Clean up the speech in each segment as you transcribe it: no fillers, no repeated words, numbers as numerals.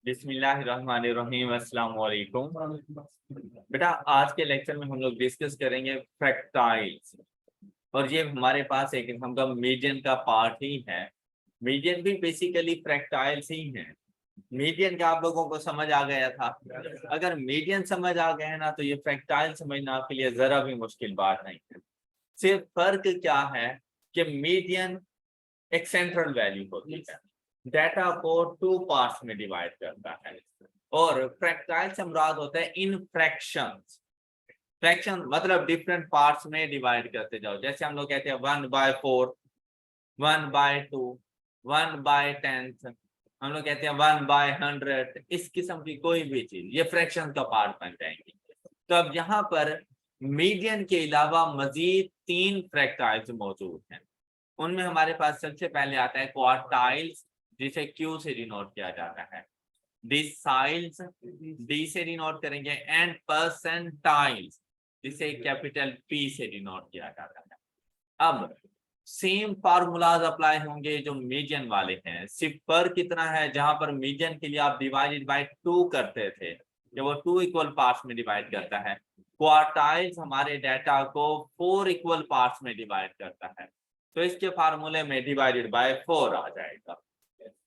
बिस्मिल्लाहिर्रहमानिर्रहीम, अस्सलाम वालेकुम। बेटा, आज के लेक्चर में हम लोग डिस्कस करेंगे फ्रैक्टाइल्स। और ये हमारे पास एक किस्म का मीडियन का पार्ट ही है। मीडियन भी बेसिकली फ्रैक्टाइल्स ही है। मीडियन का आप लोगों को समझ आ गया था। अगर मीडियन समझ आ गया है ना, तो ये फ्रैक्टाइल समझना आपके लिए जरा भी मुश्किल बात नहीं है। सिर्फ फर्क क्या है कि मीडियन एक सेंट्रल वैल्यू होती है, डाटा को टू पार्ट्स में डिवाइड करता है। और फ्रैक्टाइल से मुराद होता है इन फ्रैक्शंस। फ्रैक्शन मतलब डिफरेंट पार्ट्स में डिवाइड करते जाओ। जैसे हम लोग कहते हैं 1/4, 1/2, 1/10, हम लोग कहते हैं 1/100। इस किस्म की कोई भी चीज ये फ्रैक्शन का पार्ट बन जाएंगी। तो अब यहाँ पर मीडियन के अलावा मजीद 3 फ्रैक्टाइल्स मौजूद हैं। उनमें हमारे पास सबसे पहले आता है क्वार्टाइल्स, जिसे क्यू से डिनोट किया जाता है। डिसाइल्स डी से डिनोट करेंगे, एंड परसेंटाइल्स जिसे कैपिटल पी से डिनोट किया जाता है। अब सेम फार्मूलाज अप्लाई होंगे जो मीडियन वाले हैं। सिर्फ फर्क कितना है, जहां पर मीडियन के लिए आप डिवाइडेड बाय 2 करते थे, जब वो 2 इक्वल पार्ट्स में डिवाइड करता है। क्वार्टाइल्स हमारे डाटा को 4 इक्वल पार्ट्स में डिवाइड करता है, तो इसके फार्मूले में डिवाइडेड बाय 4 आ जाएगा।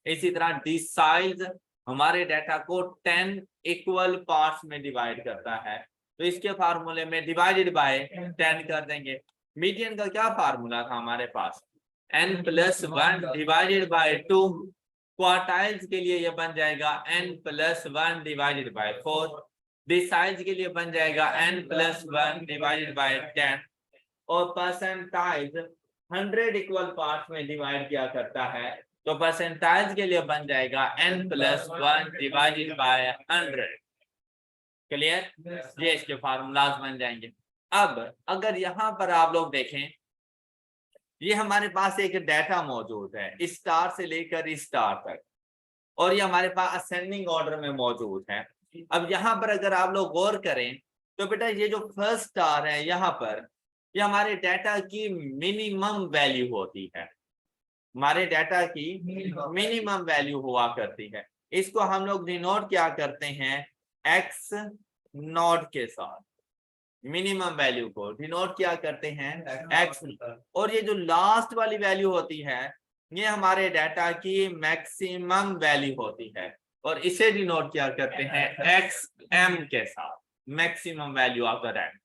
इसी तरह डिसाइल्स हमारे डाटा को 10 इक्वल पार्ट्स में डिवाइड करता है, तो इसके फार्मूले में डिवाइडेड बाय 10 कर देंगे। मीडियन का क्या फार्मूला था हमारे पास, n+1 डिवाइडेड बाय 2। क्वार्टाइल्स के लिए यह बन जाएगा n+1 डिवाइडेड बाय 4। डिसाइल्स के लिए बन जाएगा n+1 डिवाइडेड बाय 10। और परसेंटाइल्स 100 इक्वल पार्ट्स में डिवाइड किया करता है, तो परसेंटाइल्स के लिए बन जाएगा n+1 डिवाइडेड बाय 100। क्लियर? ये इसके फार्मूलाज बन जाएंगे। अब अगर यहाँ पर आप लोग देखें, ये हमारे पास एक डाटा मौजूद है स्टार से लेकर स्टार तक, और ये हमारे पास असेंडिंग ऑर्डर में मौजूद है। अब यहाँ पर अगर आप लोग गौर करें तो बेटा, ये जो फर्स्ट स्टार है यहाँ पर, ये हमारे डाटा की मिनिमम वैल्यू होती है। हमारे डाटा की मिनिमम वैल्यू हुआ करती है। इसको हम लोग डिनोट क्या करते हैं, एक्स नॉट के साथ। मिनिमम वैल्यू को डिनोट क्या करते हैं, एक्स। और ये जो लास्ट वाली वैल्यू होती है, ये हमारे डाटा की मैक्सिमम वैल्यू होती है, और इसे डिनोट क्या करते हैं, एक्स एम के साथ, maximum value of the data.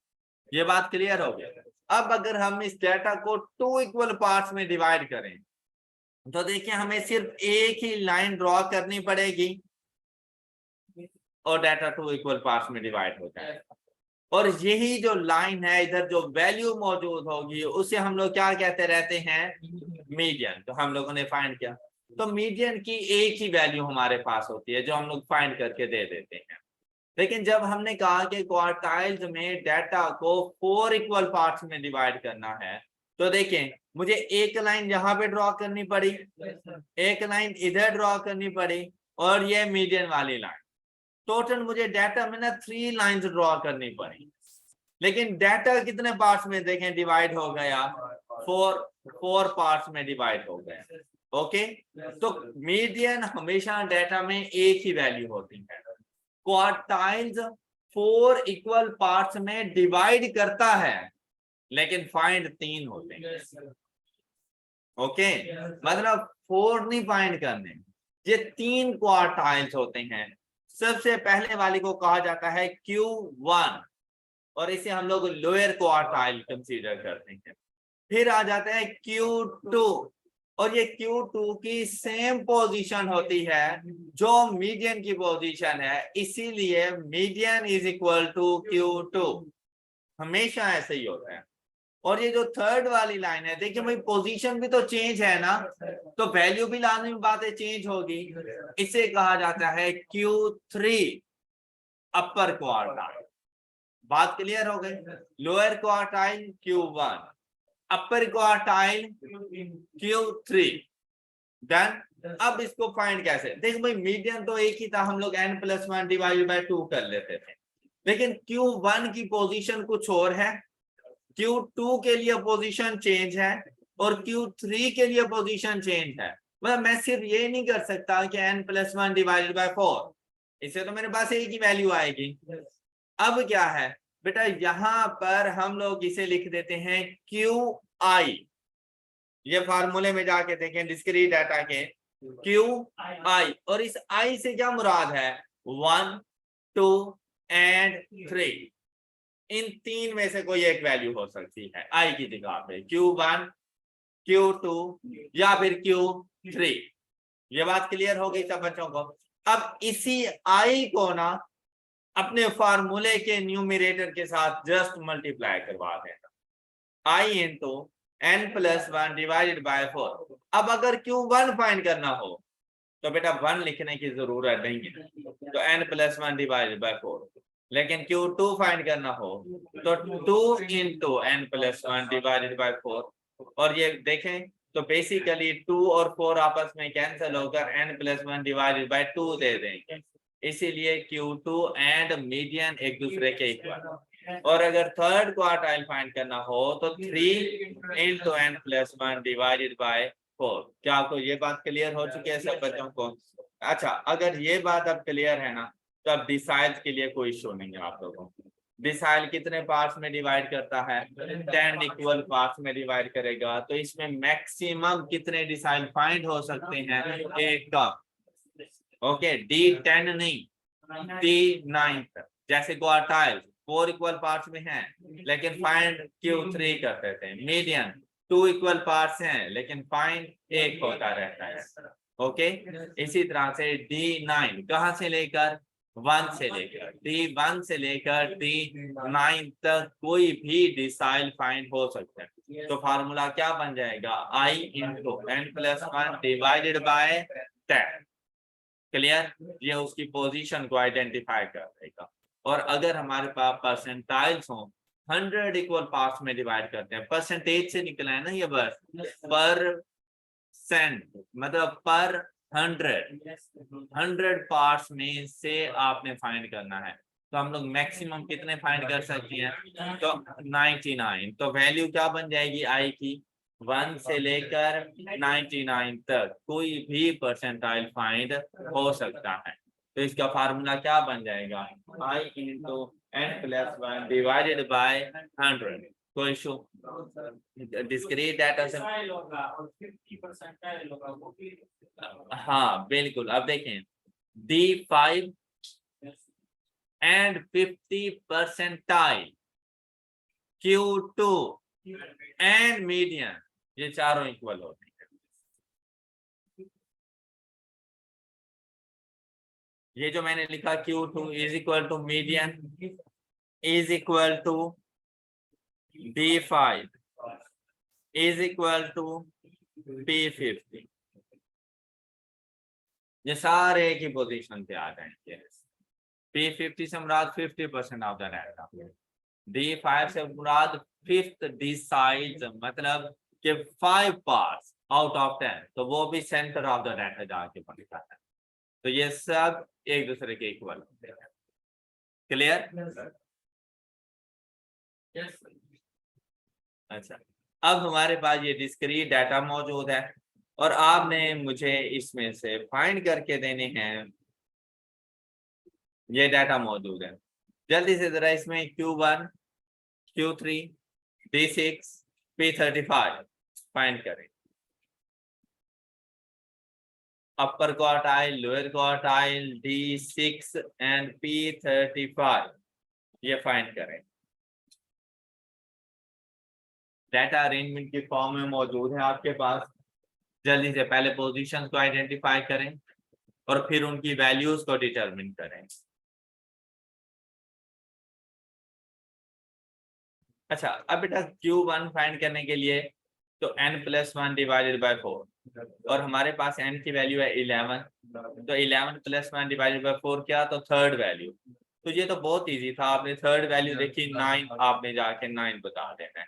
ये बात क्लियर हो गई? अब अगर हम इस डाटा को 2 इक्वल पार्ट्स में डिवाइड करें, तो देखिए हमें सिर्फ एक ही लाइन ड्रॉ करनी पड़ेगी और डाटा 2 इक्वल पार्ट्स में डिवाइड हो जाएगा। और यही जो लाइन है, इधर जो वैल्यू मौजूद होगी, उसे हम लोग क्या कहते रहते हैं, मीडियन। तो हम लोगों ने फाइंड किया, तो मीडियन की एक ही वैल्यू हमारे पास होती है जो हम लोग फाइंड करके दे देते हैं। लेकिन जब हमने कहा कि क्वार्टाइल्स में डाटा को 4 इक्वल पार्ट्स में डिवाइड करना है, तो देखें मुझे एक लाइन यहाँ पे ड्रॉ करनी पड़ी, एक लाइन इधर ड्रॉ करनी पड़ी, और ये मीडियन वाली लाइन। टोटल मुझे डाटा में ना 3 लाइंस ड्रॉ करनी पड़ी। लेकिन डाटा कितने पार्ट्स में देखें डिवाइड हो गया, 4 पार्ट्स में डिवाइड हो गया। ओके, तो मीडियन हमेशा डाटा में एक ही वैल्यू होती है। क्वार्टाइल्स 4 इक्वल पार्ट्स में डिवाइड करता है, लेकिन फाइंड 3 होते हैं। ओके, मतलब 4 नहीं फाइंड करने, ये 3 क्वार्टाइल्स होते हैं। सबसे पहले वाले को कहा जाता है Q1, और इसे हम लोग लोअर क्वार्टाइल कंसीडर करते हैं। फिर आ जाता है Q2, और ये Q2 की सेम पोजीशन होती है जो मीडियन की पोजीशन है, इसीलिए median is equal to Q2। हमेशा ऐसे ही होता है। और ये जो थर्ड वाली लाइन है, देखिए भाई पोजीशन भी तो चेंज है ना, तो वैल्यू भी लाजमी बात है चेंज होगी। इसे कहा जाता है Q3 अपर क्वार्टाइल। बात क्लियर हो गई? लोअर क्वार्टाइल Q1, अपर क्वार्टाइल Q3। डन। अब इसको फाइंड कैसे, देखो भाई मीडियन तो एक ही था, हम लोग n+1 डिवाइडेड बाय 2 कर लेते थे। लेकिन Q1 की पोजीशन कुछ और है, Q2 के लिए पोजीशन चेंज है, और Q3 के लिए पोजीशन चेंज है। मतलब मैं सिर्फ ये नहीं कर सकता कि n+1 डिवाइडेड बाय 4, इससे तो मेरे पास एक ही वैल्यू आएगी। अब क्या है बेटा, यहां पर हम लोग इसे लिख देते हैं क्यू आई। ये फार्मूले में जाके देखें डिस्क्रीट डाटा के, क्यू आई, और इस आई से क्या मुराद है, 1 2 एंड 3। इन तीन में से कोई एक वैल्यू हो सकती है आई की जगह पे, Q1 Q2 या फिर Q3। ये बात क्लियर हो गई सब बच्चों को। अब इसी आई को ना अपने फार्मूले के न्यूमरेटर के साथ जस्ट मल्टीप्लाई करवा देना, I into n plus 1 divided by 4। अब अगर Q1 फाइंड करना हो तो बेटा 1 लिखने की जरूरत नहीं है, तो n प्लस 1 डिवाइडेड बाय 4। लेकिन Q2 फाइंड करना हो तो 2 into n plus 1 divided by 4। और ये देखें तो बेसिकली 2 और 4 आपस में कैंसिल होकर n प्लस 1 डिवाइडेड बाय 2 दे देंगे, इसीलिए Q2 एंड मीडियन एक दूसरे के इक्वल। और अगर थर्ड क्वार्टाइल फाइंड करना हो तो 3 into n plus 1 divided by 4। क्या आपको ये बात क्लियर हो चुकी है सब बच्चों को? अच्छा, अगर ये बात अब क्लियर है ना, तो अब डिसाइल के लिए कोई इशू नहीं है आप लोगों को। डिसाइल कितने पार्ट्स में डिवाइड करता है, 10 इक्वल पार्ट्स में डिवाइड करेगा, तो इसमें मैक्सिमम कितने डिसाइल फाइंड हो सकते हैं, एक का। ओके, D10 नहीं, D9 तक। जैसे क्वार्टाइल 4 इक्वल पार्ट्स में हैं लेकिन फाइंड Q3 करते थे, मीडियन 2 इक्वल पार्ट्स हैं लेकिन फाइंड एक होता रहता है। ओके, इसी तरह से D9 कहां से लेकर 1 से लेकर D1 से लेकर D9 तक कोई भी डिसाइल फाइंड हो सकता है। तो फार्मूला क्या बन जाएगा, I into n plus 1 divided bye 10। Clear, ये उसकी पोजीशन को आइडेंटिफाई कर देगा। और अगर हमारे पास परसेंटाइल्स हो 100 इक्वल पार्ट्स में डिवाइड करते हैं, परसेंटेज से निकला है ना ये, बस पर सेंट मतलब पर 100 पार्ट्स में से आपने फाइंड करना है। तो हम लोग मैक्सिमम कितने फाइंड कर सकते हैं, तो 99। तो वैल्यू क्या बन जाएगी आई की, 1 से लेकर 99 तक कोई भी परसेंटाइल फाइंड हो सकता है। तो इसका फार्मूला क्या बन जाएगा, I into n plus 1 divided by 100। कोई इशू, डिस्क्रीट डाटा से। हाँ बिल्कुल, अब देखें D5 and 50 percentile, Q2 and median, ये चारों इक्वल होते हैं। ये जो मैंने लिखा Q2 is equal to median is equal to D5 is equal to P50, ये सारे एक ही पोजीशन पे आ जाएंगे। P50 से मुराद 50% ऑफ द डाटा, D5 से मुराद 5th डिसाइड, मतलब कि 5 पार्ट्स आउट ऑफ 10, तो वो भी सेंटर ऑफ द डाटा जाके बनता है। तो ये सब एक दूसरे के इक्वल होते हैं। क्लियर? अच्छा, अब हमारे पास ये डिस्क्रीट डाटा मौजूद है और आपने मुझे इसमें से फाइंड करके देने हैं। ये डाटा मौजूद है, जल्दी से जरा इसमें Q1 Q3 D6 P35 find करें। अपर quartile, lower quartile, D6 and P35, ये फाइंड करें। डाटा अरेंजमेंट की फॉर्म में मौजूद है आपके पास। जल्दी से पहले पोजीशंस को आइडेंटिफाई करें और फिर उनकी वैल्यूज को डिटरमिन करें। अच्छा, अब बेटा Q1 फाइंड करने के लिए तो n प्लस 1 डिवाइडेड बाय 4, और हमारे पास n की वैल्यू है 11, तो 11 प्लस 1 डिवाइडेड बाय 4 क्या, तो थर्ड वैल्यू। तो ये तो बहुत इजी था, आपने थर्ड वैल्यू देखी 9, आपने जाके 9 बता देना है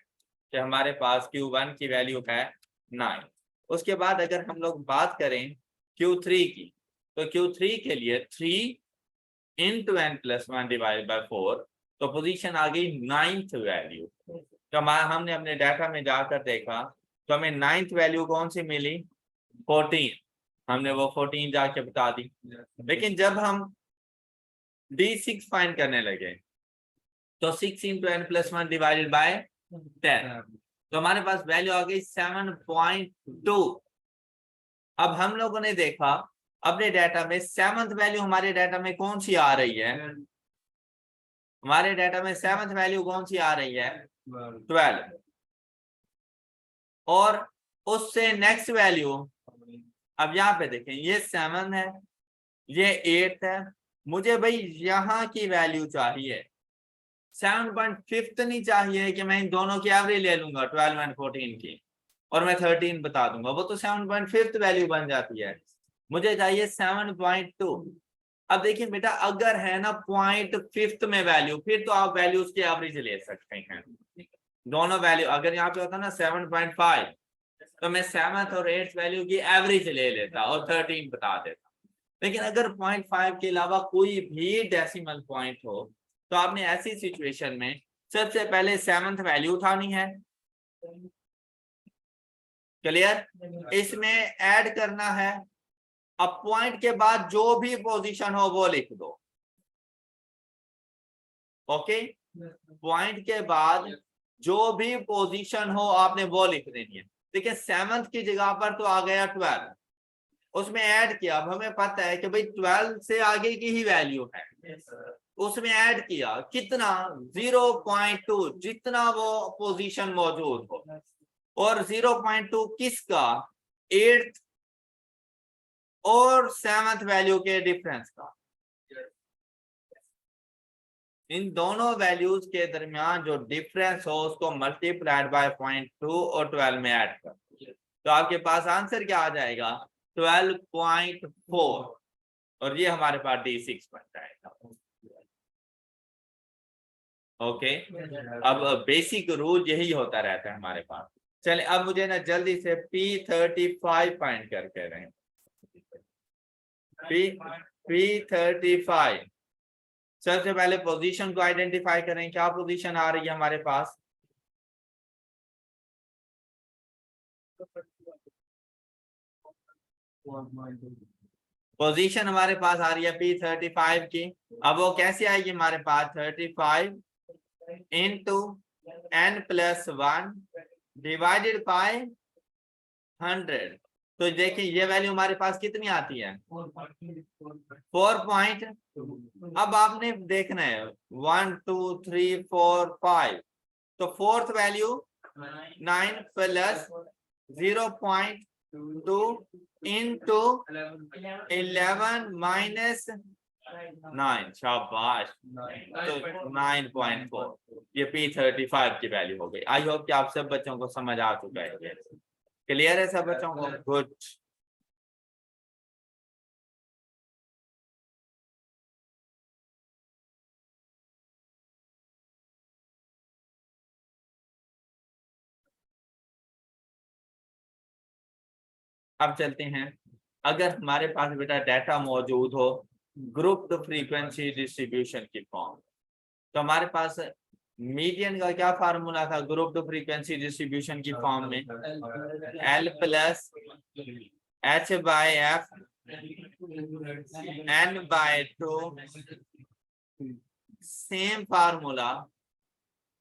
कि हमारे पास Q1 की वैल्यू है 9। उसके बाद अगर हम लोग बात करें Q3 की, तो Q3 के लिए 3 into n plus 1 divided by 4, तो पोजीशन आ गई 9th वैल्यू। तो हमने अपने डाटा में जाकर देखा तो हमें 9th वैल्यू कौन सी मिली, 14। हमने वो 14 जाके बता दी। लेकिन जब हम D6 फाइंड करने लगे, तो 6 into n plus 1 divided bye 10, तो हमारे पास वैल्यू आ गई 7.2। अब हम लोगों ने देखा अपने डाटा में सेवंथ वैल्यू हमारे डाटा में कौन सी आ रही है, हमारे डाटा में सेवंथ वैल्यू कौन सी आ रही है, 12, और उससे नेक्स्ट वैल्यू, अब यहाँ पे देखें ये 7 है, ये 8 है, मुझे भाई यहाँ की वैल्यू चाहिए, 7.5 नहीं चाहिए कि मैं इन दोनों की एवरेज ले लूंगा 12 एंड 14 की और मैं 13 बता दूंगा, वो तो 7.5 वैल्यू बन जाती है, मुझे चाहिए 7.2। अब देखिए बेटा अगर है ना 0.5 में वैल्यू, फिर तो आप वैल्यूज की एवरेज ले सकते हैं, दोनों वैल्यू, अगर यहाँ पे होता ना 7.5 तो मैं 7th और 8th वैल्यू की एवरेज ले लेता और 13 बता देता, लेकिन अगर 0.5 के अलावा कोई भी डेसिमल पॉइंट हो तो आपने ऐसी सिचुएशन में सबसे पहले 7th वैल्यू उठानी है, क्लियर, इसमें ऐड करना है, अब पॉइंट के बाद जो भी पोजीशन हो वो लिख दो, ओके, पॉइंट के बाद जो भी पोजीशन हो आपने वो लिख देनी है। देखिए 7th की जगह पर तो आ गया 12, उसमें ऐड किया, अब हमें पता है कि भाई 12 से आगे की ही वैल्यू है, उसमें ऐड किया कितना 0.2, जितना वो पोजीशन मौजूद हो, और 0.2 किसका, 8th और 7th वैल्यू के डिफरेंस का, इन दोनों वैल्यूज के दरमियान जो डिफरेंस हो उसको मल्टीप्लाइड बाय 0.2 और 12 में ऐड कर, तो आपके पास आंसर क्या आ जाएगा 12.4, और ये हमारे पास D6 बन जाएगा, ओके। अब बेसिक रूल यही होता रहता है हमारे पास। चले अब मुझे ना जल्दी से P35 फाइंड करके रहे, P35 सबसे पहले पोजीशन को आइडेंटिफाई करें, क्या पोजीशन आ रही है हमारे पास, पोजीशन हमारे पास आ रही है P35 की, अब वो कैसे आएगी हमारे पास 35 into n plus 1 divided by 100, तो देखिए ये वैल्यू हमारे पास कितनी आती है 4 पॉइंट, अब आपने देखना है 1 2 3 4 5, तो fourth value 9 plus 0.2 into 11 minus 9, शाबाश, तो 9.4, ये P35 की वैल्यू हो गई। आई होप कि आप सब बच्चों को समझ आ चुका है, क्लियर है सब बच्चों को, गुड। अब चलते हैं, अगर हमारे पास बेटा डाटा मौजूद हो ग्रुप्ड फ्रीक्वेंसी डिस्ट्रीब्यूशन की फॉर्म, तो हमारे पास मीडियन का क्या फार्मूला था ग्रुप्ड फ्रीक्वेंसी डिस्ट्रीब्यूशन की फॉर्म में, L plus H by F N by 2, same formula.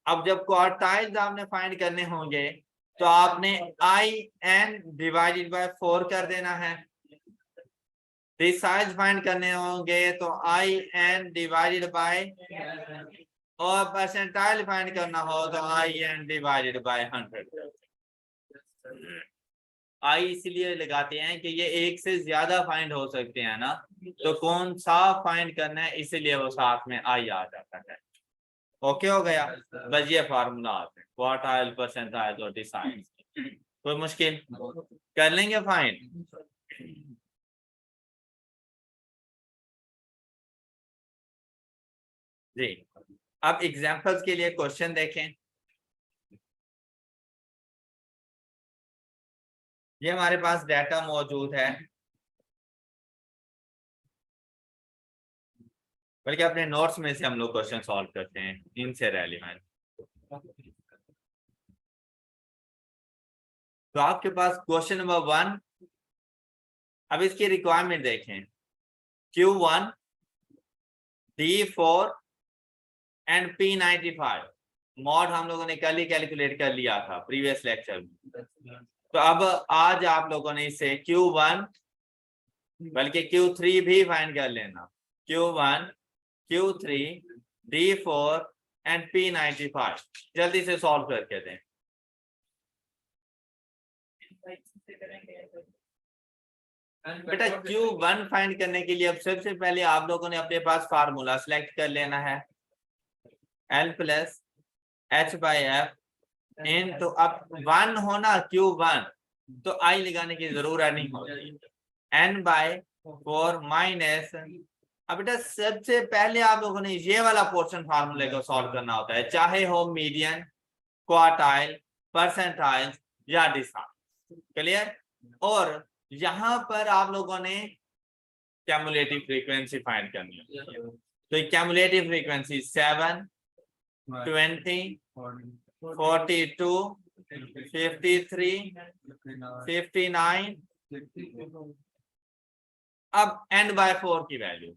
अब जब क्वार्टाइल्स आपने फाइंड करने होंगे तो आपने IN डिवाइडेड बाय 4 कर देना है, डिसाइज फाइंड करने होंगे तो IN डिवाइडेड बाय, और परसेंटाइल फाइंड करना हो तो IN डिवाइडेड बाय 100। आई इसलिए लगाते हैं कि ये एक से ज्यादा फाइंड हो सकते हैं ना, तो कौन सा फाइंड करना है इसलिए वो साथ में आई आ जाता है, ओके हो गया, बस ये फार्मूला आते हैं क्वार्टाइल परसेंटाइल और डिसाइड, कोई मुश्किल, कर लेंगे फाइंड। जी अब एग्जांपल्स के लिए क्वेश्चन देखें, ये हमारे पास डाटा मौजूद है, बल्कि अपने नोट्स में से हम लोग क्वेश्चन सॉल्व करते हैं इनसे रेलिवेंट। तो आपके पास क्वेश्चन नंबर 1, अब इसकी रिक्वायरमेंट देखें, Q1 D4 and P95 mod हम लोगों ने कल ही कैलकुलेट कर लिया था प्रीवियस लेक्चर में। तो अब आज आप लोगों ने इसे Q1 बल्कि Q3 भी फाइंड कर लेना। Q1, Q3, D4 and P95 जल्दी से सॉल्व करके दें। बेटा Q1 फाइंड करने के लिए अब सबसे पहले आप लोगों ने अपने पास फार्मूला सिलेक्ट कर लेना है L प्लस H/F इन। तो अब 1 होना Q1 तो I लगाने की जरूरत नहीं होती। N/4 minus. अब बेटा सबसे पहले आप लोगों ने ये वाला पोर्शन फार्मूले को सॉल्व करना होता है, चाहे हो मीडियन, क्वार्टाइल, परसेंटाइल या डिसाइल। क्लियर। और यहां पर आप लोगों ने क्यूमुलेटिव फ्रीक्वेंसी फाइंड करनी है। तो क्यूमुलेटिव फ्रीक्वेंसी 7, 20, 42, 53, 59। अब n/4 की value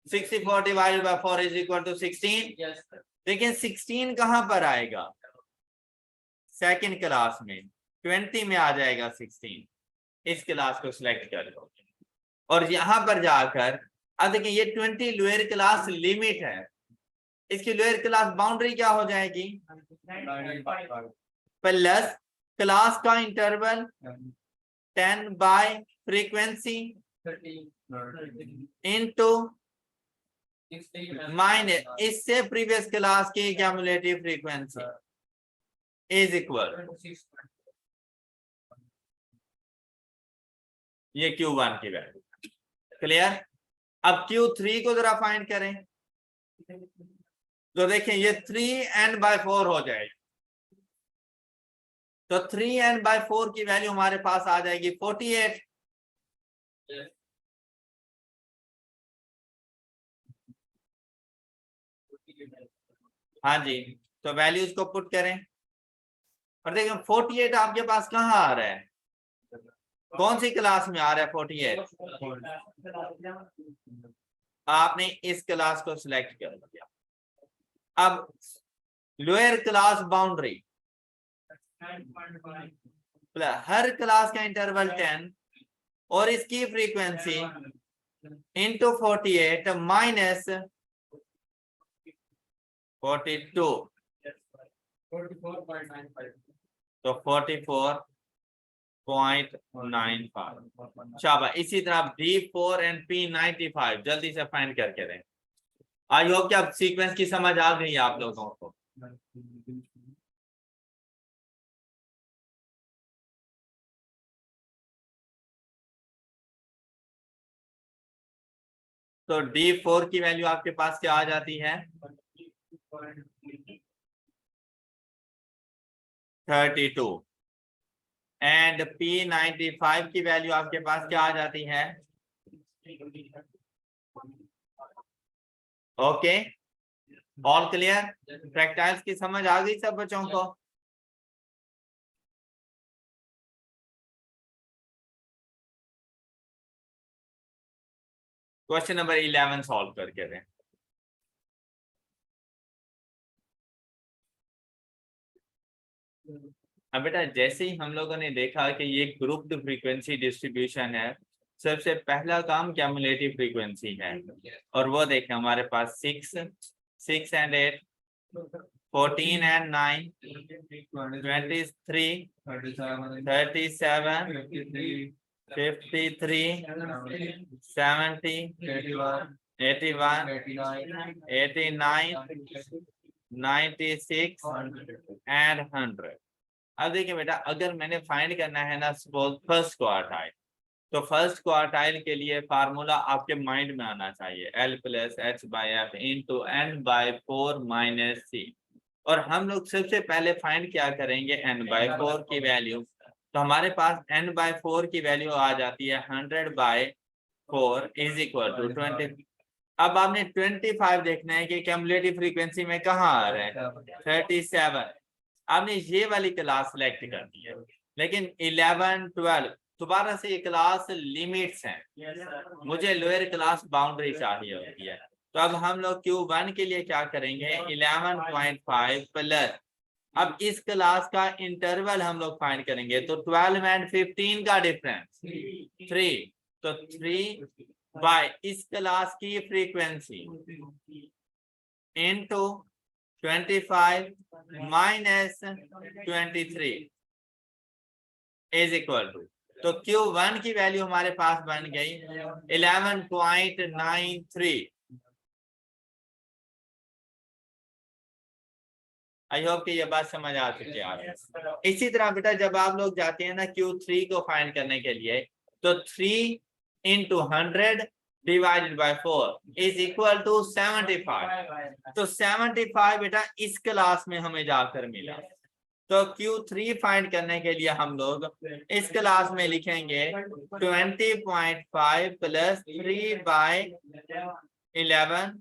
64 divided by 4 is equal to 16। देखिए 16 कहां पर आएगा, सेकंड क्लास में 20 में आ जाएगा 16। इस क्लास को सिलेक्ट कर लो और यहां पर जाकर अब देखिए ये 20 लोअर क्लास लिमिट है, इसकी लोअर क्लास बाउंड्री क्या हो जाएगी, प्लस क्लास का interval 10 bye frequency into minus इससे प्रीवियस क्लास की क्यूमुलेटिव फ्रीक्वेंसी इज इक्वल, ये Q1 की वैल्यू। क्लियर। अब Q3 को जरा फाइंड करें तो देखें ये 3n/4 हो जाएगी। तो 3n/4 की वैल्यू हमारे पास आ जाएगी 48। हाँ जी, तो वैल्यूज को पुट करें और देखें 48 आपके पास कहाँ आ रहा है, कौन सी क्लास में आ रहा है 48। आपने इस क्लास को सिलेक्ट कर लिया। अब लोअर क्लास बाउंड्री हर क्लास का इंटरवल 10 और इसकी फ्रीक्वेंसी इंटू 48 माइनस 42 तो 44.95। शाबाश। इसी तरह D4 एंड P95 जल्दी से फाइंड करके दें। आई होप कि अब सीक्वेंस की समझ आ गई आप लोगों को। तो D4 की वैल्यू आपके पास क्या आ जाती है, 32 एंड P95 की वैल्यू आपके पास क्या आ जाती है, ओके ऑल क्लियर। फ्रैक्टाइल्स की समझ आ गई सब बच्चों को। क्वेश्चन नंबर 11 सॉल्व करके दें। अब बेटा जैसे ही हम लोगों ने देखा कि ये ग्रुप्ड फ्रीक्वेंसी डिस्ट्रीब्यूशन है, सबसे पहला काम क्यूमुलेटिव फ्रीक्वेंसी है और वो देखें हमारे पास 6 एंड 8, 14 एंड 9, 23, 37, 53, 70, 81, 89, 96 एंड 100। अब देखिए बेटा अगर मैंने फाइंड करना है ना सपोज फर्स्ट क्वार्टाइल, तो फर्स्ट क्वार्टाइल के लिए फार्मूला आपके माइंड में आना चाहिए L plus H/F into n/4 minus C। और हम लोग सबसे पहले फाइंड क्या करेंगे n/4 की वैल्यू। तो हमारे पास n/4 की वैल्यू आ जाती है 100/4 इज इक्वल टू 20। अब आपने 25 देखना है कि क्यूमुलेटिव फ्रीक्वेंसी में कहाँ आ रहा है 37। आपने ये वाली क्लास सेलेक्ट कर दी है, लेकिन 11, 12 दोबारा से ये क्लास लिमिट्स हैं, मुझे लोअर क्लास बाउंड्री चाहिए होती है। तो अब हम लोग Q1 के लिए क्या करेंगे, 11.5 प्लस, अब इस क्लास का इंटरवल हम लोग फाइंड करेंगे, तो 12 एंड 15 का डिफरेंस 3, तो 3 बाय इस क्लास की frequency into 25 minus 23 is equal to, तो Q1 की वैल्यू हमारे पास बन गई 11.93। आई होप कि ये बात समझ आ चुकी है आपको। इसी तरह बेटा जब आप लोग जाते हैं ना Q3 को फाइंड करने के लिए, तो 3 into 100 divided by 4 is equal to 75। तो 75 बेटा इस क्लास में हमें जाकर मिला। तो Q3 फाइंड करने के लिए हम लोग इस क्लास में लिखेंगे 20.5 प्लस 3/11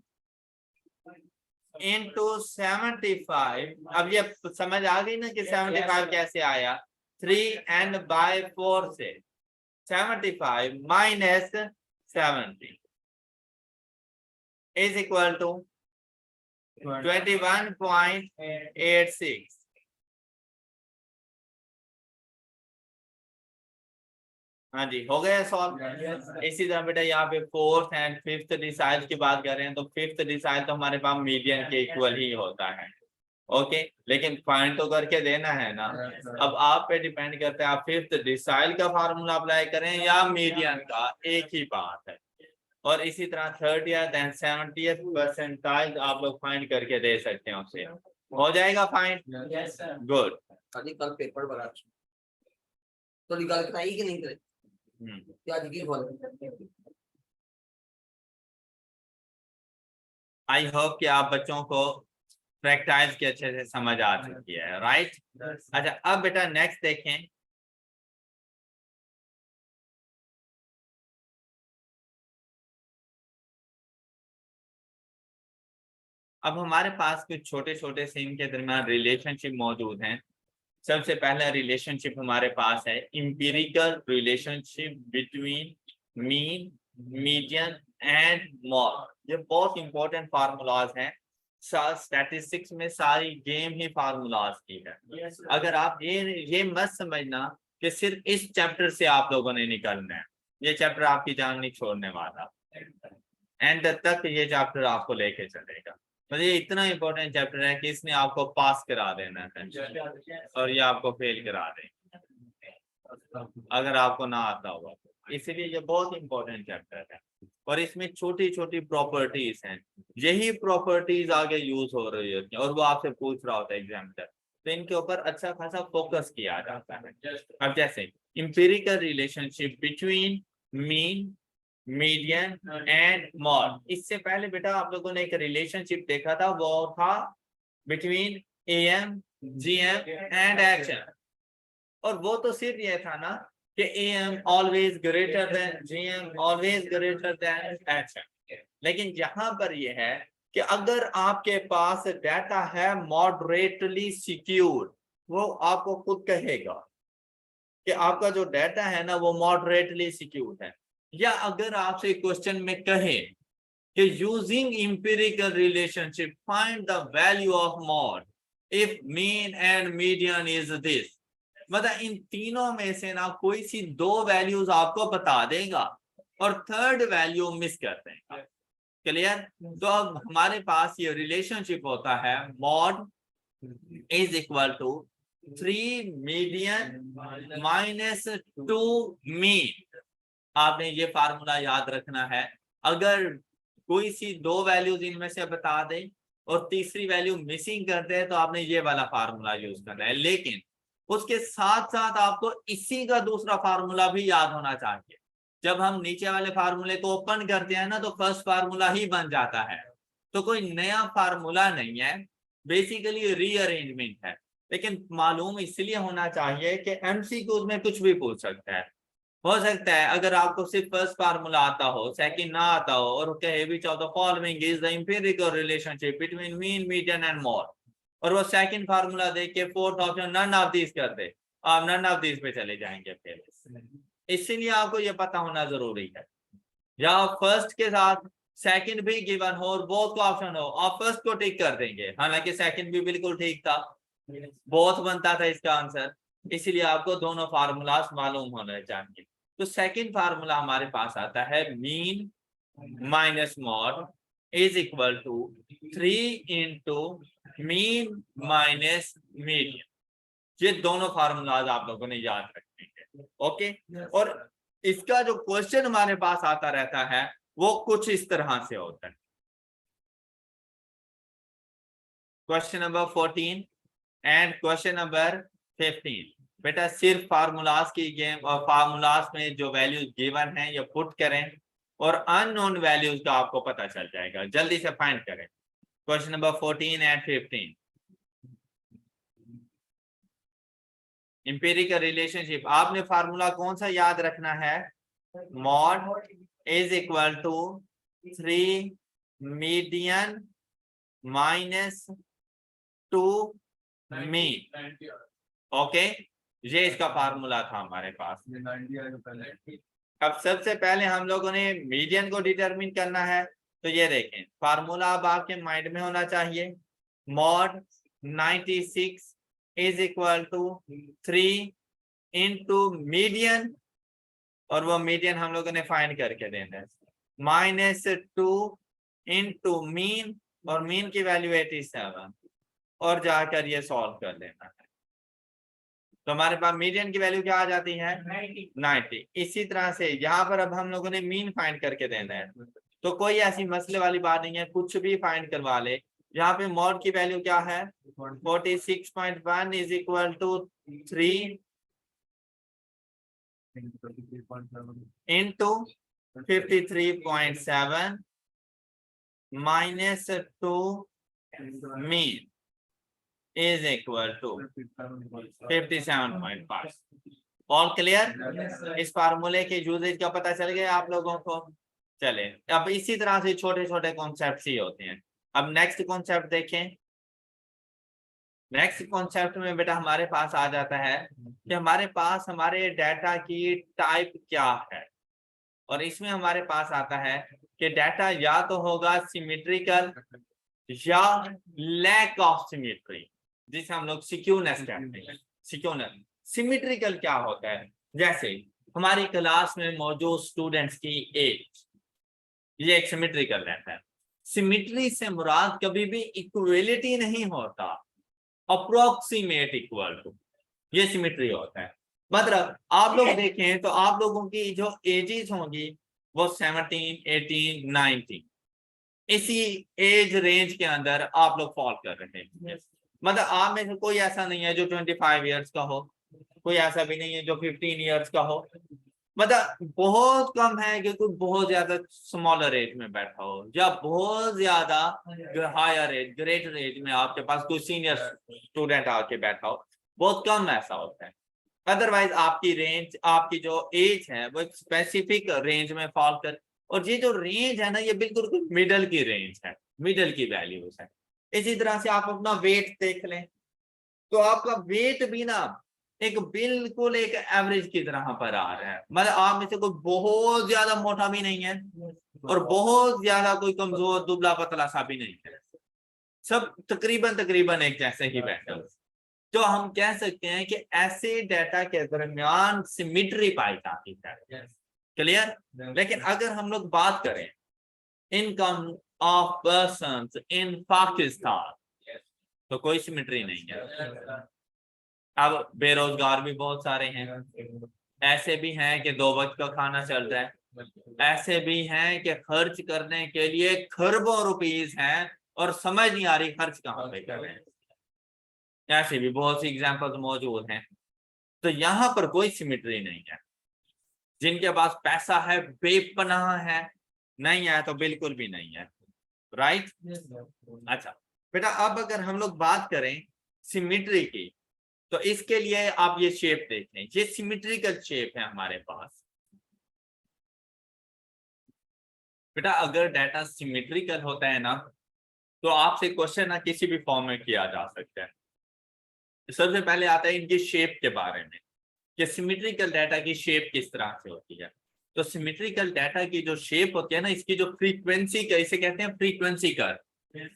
into 75। अब ये समझ आ गई ना कि 75 कैसे आया, 3 and by 4 से 75 minus 70 is equal to 21.86। हाँ जी, हो गया सॉल्व। इसी तरह बेटा यहाँ पे फोर्थ एंड फिफ्थ डिसाइल की बात कर रहे हैं, तो फिफ्थ डिसाइल तो हमारे पास मीडियन के इक्वल ही होता है। ओके, लेकिन फाइंड तो करके देना है ना। अब आप पे डिपेंड करता है आप फिफ्थ डिसाइल का फार्मूला अप्लाई करें या मीडियन का, एक ही बात है। और इसी तरह 30th एंड 70th परसेंटाइल आप लोग फाइंड करके दे सकते हैं उससे, हो जाएगा फाइंड। गुड। कल पेपर बना तो निकाल के आई कि नहीं करे क्या दिखी बोल। आई होप कि आप बच्चों को प्रैक्टिस के अच्छे से समझ आ चुकी है, राइट। अच्छा, अब बेटा नेक्स्ट देखें। अब हमारे पास कुछ छोटे छोटे से इनके दरमियान रिलेशनशिप मौजूद हैं। सबसे पहला रिलेशनशिप हमारे पास है empirical relationship between mean, median and mod. ये बहुत इंपॉर्टेंट फार्मूलाज हैं। स्टैटिस्टिक्स में सारी गेम ही फार्मूलाज की है। अगर आप ये मत समझना कि सिर्फ इस चैप्टर से आप लोगों ने निकलना है, ये चैप्टर आपकी जान नहीं छोड़ने वाला, एंड तक ये चैप्टर आपको लेके चलेगा। मतलब ये इतना इंपॉर्टेंट चैप्टर है कि इसने आपको पास करा देना है और ये आपको फेल करा देगा अगर आपको ना आता होगा। इसलिए ये बहुत इंपॉर्टेंट चैप्टर है और इसमें छोटी छोटी प्रॉपर्टीज हैं। यही प्रॉपर्टीज आगे यूज हो रही होती है और वो आपसे पूछ रहा होता है एग्जामिनर, तो इनके ऊपर अच्छा खासा फोकस किया जाता है। अब जैसे empirical relationship between mean, median and mod. इससे पहले बेटा आप लोगों ने एक रिलेशनशिप देखा था, वो था between am, GM and action. और वो तो सिर्फ ये था ना कि am always greater than GM, always greater than action. लेकिन यहाँ पर ये है कि अगर आपके पास डाटा है मॉडरेटली सिक्योर्ड, वो आपको खुद कहेगा कि आपका जो डाटा है ना वो मॉडरेटली सिक्योर्ड है। या अगर आपसे क्वेश्चन में कहे कि using empirical relationship find the value of mod if mean and median is this, मतलब इन तीनों में से ना कोई सी दो वैल्यूज आपको बता देगा और थर्ड वैल्यू मिस कर देगा। क्लियर। तो अब हमारे पास ये रिलेशनशिप होता है mode is equal to 3 median minus 2 mean. आपने ये फार्मूला याद रखना है। अगर कोई सी दो वैल्यूज इनमें से बता दे और तीसरी वैल्यू मिसिंग कर दे तो आपने ये वाला फार्मूला यूज करना है। लेकिन उसके साथ साथ आपको इसी का दूसरा फार्मूला भी याद होना चाहिए। जब हम नीचे वाले फार्मूले को ओपन करते हैं ना तो फर्स्ट फार्मूला ही बन जाता है, तो कोई नया फार्मूला नहीं है, बेसिकली रीअरेंजमेंट है। लेकिन मालूम इसलिए होना चाहिए कि एमसीक्यूज में कुछ भी पूछ सकता है। हो सकता है अगर आपको सिर्फ फर्स्ट फार्मूला आता हो, सेकंड ना आता हो और कहे which of the following is the empirical relationship between mean, median and mode, और वो सेकंड फार्मूला देख के fourth option none of this कर दे, आप नन ऑफ दिस पे चले जाएंगे फिर। इसीलिए आपको ये पता होना जरूरी है, या फर्स्ट के साथ सेकंड भी गिवन हो और बोथ का ऑप्शन हो, आप फर्स्ट को टिक कर देंगे, हालांकि सेकंड भी बिल्कुल ठीक था, बोथ बनता था इसका आंसर, इसीलिए आपको दोनों फार्मूलाज मालूम होने चाहिए। तो सेकंड फार्मूला हमारे पास आता है mean minus mode is equal to 3 into mean minus median. ये दोनों फार्मूलाज आप लोगों ने याद रखने हैं, ओके। और इसका जो क्वेश्चन हमारे पास आता रहता है वो कुछ इस तरह से होता है। Question number 14 and question number 15, बेटा सिर्फ फार्मूलाज की गेम और फार्मूलाज में जो वैल्यूज गिवन है ये पुट करें और अननोन वैल्यूज का आपको पता चल जाएगा, जल्दी से फाइंड करें। Question number 14 and 15, empirical relationship, आपने फार्मूला कौन सा याद रखना है, mode is equal to 3 median minus 2 mean, okay. ये इसका फार्मूला था हमारे पास। अब सबसे पहले हम लोगों ने मीडियन को डिटरमिन करना है, तो ये देखें फार्मूला अब आपके माइंड में होना चाहिए, mode 96 is equal to 3 into median, और वो मीडियन हम लोगों ने फाइंड करके देना है, माइनस 2 इंटू मीन, और मीन की वैल्यू 87, और जाकर ये सॉल्व कर लेना है। तो हमारे पास मीडियन की वैल्यू क्या आ जाती है 90। इसी तरह से यहाँ पर अब हम लोगों ने मीन फाइंड करके देना है, तो कोई ऐसी मसले वाली बात नहीं है, कुछ भी फाइंड करवा ले। यहाँ पे मॉड की वैल्यू क्या है 46.1 is equal to 3 into 53.7 minus 2 mean is equal to 57.5। All clear? इस फार्मूले के यूजेज का पता चल गया आप लोगों को। चले अब इसी तरह से छोटे छोटे कॉन्सेप्ट ही होते हैं। अब नेक्स्ट कॉन्सेप्ट देखें। नेक्स्ट कॉन्सेप्ट में बेटा हमारे पास आ जाता है कि हमारे पास हमारे डाटा की टाइप क्या है, और इसमें हमारे पास आता है कि डाटा या तो होगा सिमेट्रिकल या लैक ऑफ सिमेट्री, जिसे हम लोग सिक्यूनेस कहते हैं। सिक्यूनेस सिमेट्रिकल क्या होता है, जैसे हमारी क्लास में मौजूद स्टूडेंट्स की एज, ये एक सिमेट्रिकल रहता है। सिमेट्री से मुराद कभी भी इक्वलिटी नहीं होता, अप्रोक्सीमेट इक्वल टू, ये सिमेट्री होता है। मतलब आप लोग देखें तो आप लोगों की जो एजेस होंगी वो 17, 18, 19 इसी एज रेंज के अंदर आप लोग फॉल कर रहे हैं। मतलब आप में से कोई ऐसा नहीं है जो 25 इयर्स का हो, कोई ऐसा भी नहीं है जो 15 इयर्स का हो। मतलब बहुत कम है कि कोई बहुत ज्यादा स्मॉलर एज में बैठा हो, या बहुत ज्यादा हायर एज ग्रेटर एज में आपके पास कोई सीनियर स्टूडेंट आके बैठा हो, बहुत कम ऐसा होता है। अदरवाइज आपकी रेंज, आपकी जो एज है वो एक स्पेसिफिक रेंज में फॉल कर, और ये जो रेंज है ना ये बिल्कुल मिडल की रेंज है, मिडल की वैल्यूज है। इसी तरह से आप अपना वेट देख लें तो आपका वेट भी ना एक बिल्कुल एक एवरेज की तरह पर आ रहा है। मतलब आप में से कोई बहुत ज्यादा मोटा भी नहीं है और बहुत ज्यादा कोई कमजोर दुबला पतला सा भी नहीं है, सब तकरीबन तकरीबन एक जैसे ही बैठे। तो हम कह सकते हैं कि ऐसे डाटा के दरमियान सिमेट्री पाई जाती है। क्लियर? लेकिन अगर हम लोग बात करें इनकम ऑफ पर्सन्स इन पाकिस्तान तो कोई सिमेट्री नहीं है। अब बेरोजगार भी बहुत सारे हैं, ऐसे भी हैं कि 2 वक्त का खाना चल रहा है, ऐसे भी हैं कि खर्च करने के लिए खरबों रुपीस हैं और समझ नहीं आ रही खर्च कहाँ पे कर रहे हैं। ऐसे भी बहुत सी एग्जांपल्स मौजूद हैं। तो यहाँ पर कोई सिमेट्री नहीं है। जिनके पास पैसा है बेपनाह है, नहीं है तो बिल्कुल भी नहीं है। राइट? अच्छा बेटा, अब अगर हम लोग बात करें सिमेट्री की तो इसके लिए आप ये शेप देख लें, ये सिमेट्रिकल शेप है हमारे पास। बेटा अगर डाटा सिमेट्रिकल होता है ना तो आपसे क्वेश्चन ना किसी भी फॉर्म में किया जा सकता है। सबसे पहले आता है इनकी शेप के बारे में कि सिमेट्रिकल डाटा की शेप किस तरह से होती है। तो सिमेट्रिकल डाटा की जो शेप होती है ना, इसकी जो फ्रीक्वेंसी का, इसे कहते हैं फ्रीक्वेंसी कर्व।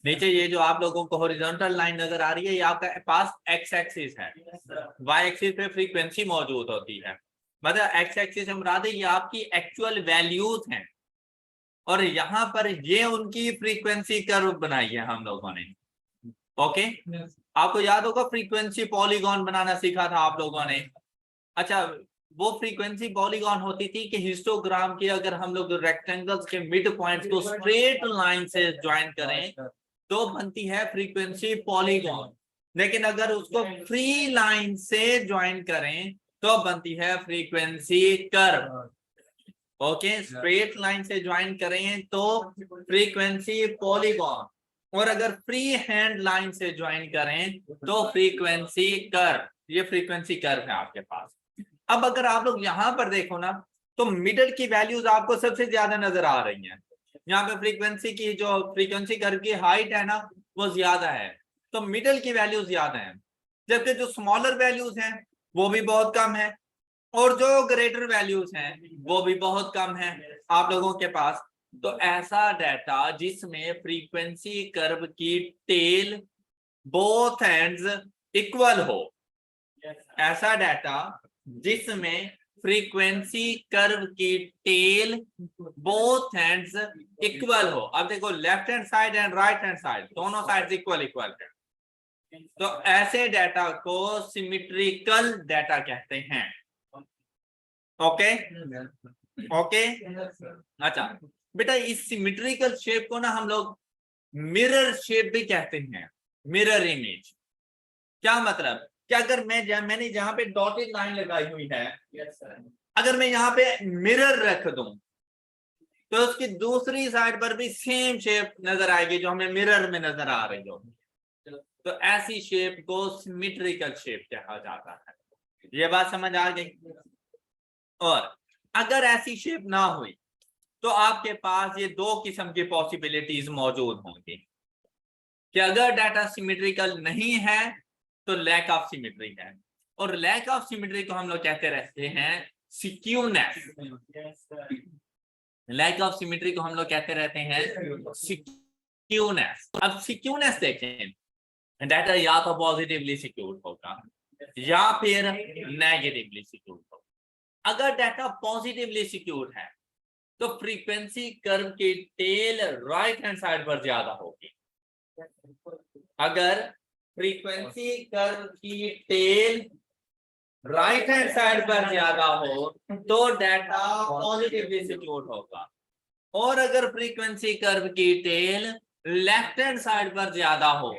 नीचे ये जो आप लोगों को हॉरिजॉन्टल लाइन नजर आ रही है, ये आपका पास एक्स एक्सिस है, वाई एक्सिस पे फ्रीक्वेंसी मौजूद होती है। मतलब एक्स एक्सिस से मुराद है ये आपकी एक्चुअल वैल्यूज हैं, और यहाँ पर ये उनकी फ्रीक्वेंसी कर्व बनाई है हम लोगों ने। ओके, आपको याद होगा फ्रीक्वेंसी पॉलीगॉन बनाना सीखा था आप लोगों ने। अच्छा, वो फ्रीक्वेंसी पॉलीगॉन होती थी कि हिस्टोग्राम के अगर हम लोग रेक्टेंगल्स के मिड पॉइंट्स को स्ट्रेट लाइन से ज्वाइन करें तो बनती है फ्रीक्वेंसी पॉलीगॉन, लेकिन अगर उसको फ्री लाइन से ज्वाइन करें तो बनती है frequency curve. Okay, straight line से ज्वाइन करें तो फ्रीक्वेंसी पॉलीगॉन, और अगर फ्री हैंड लाइन से ज्वाइन करें तो फ्रीक्वेंसी कर्व। ये फ्रीक्वेंसी कर्व है आपके पास। अब अगर आप लोग यहाँ पर देखो ना, तो मिडल की वैल्यूज आपको सबसे ज्यादा नजर आ रही हैं। यहाँ पे फ्रीक्वेंसी की जो फ्रीक्वेंसी कर्व की हाइट है ना, वो ज्यादा है, तो मिडल की वैल्यूज ज्यादा है, जबकि जो स्मॉलर वैल्यूज हैं वो भी बहुत कम है, और जो ग्रेटर वैल्यूज हैं वो भी बहुत कम है आप लोगों के पास। तो ऐसा डाटा जिसमें फ्रीक्वेंसी कर्व की टेल बोथ एंड्स इक्वल हो, ऐसा डाटा जिसमें फ्रीक्वेंसी कर्व की टेल बोथ एंड्स इक्वल हो। अब देखो, left hand side and right hand side दोनों साइड इक्वल इक्वल है, तो ऐसे डाटा को सिमेट्रिकल डाटा कहते हैं। ओके ओके, अच्छा बेटा, इस सिमेट्रिकल शेप को ना हम लोग मिरर शेप भी कहते हैं, मिरर इमेज। क्या मतलब, कि अगर मैंने जहां पे डॉटेड लाइन लगाई हुई है, अगर मैं यहाँ पे मिरर रख दूं तो उसकी दूसरी साइड पर भी सेम शेप नजर आएगी जो हमें मिरर में नजर आ रही हो। तो ऐसी शेप को सिमेट्रिकल शेप कहा जाता है। ये बात समझ आ गई? और अगर ऐसी शेप ना हुई तो आपके पास ये दो किस्म की पॉसिबिलिटीज मौजूद होंगी, कि अगर डाटा सिमेट्रिकल नहीं है तो लैक ऑफ सिमेट्री है, और लैक ऑफ सिमेट्री को हम लोग कहते रहते हैं स्क्यूनेस। लैक ऑफ सिमेट्री को हम लोग कहते रहते हैं स्क्यूनेस। अब स्क्यूनेस देखें, डाटा या तो पॉजिटिवली सिक्योर्ड होगा या फिर नेगेटिवली सिक्योर्ड होगा। अगर डाटा पॉजिटिवली सिक्योर्ड है तो फ्रीक्वेंसी कर्व की टेल राइट हैंड साइड पर ज्यादा होगी। अगर फ्रीक्वेंसी कर्व की टेल राइट हैंड साइड पर ज्यादा हो तो डाटा पॉजिटिवली सिक्योर्ड होगा, और अगर फ्रीक्वेंसी कर्व की टेल लेफ्ट हैंड साइड पर ज्यादा हो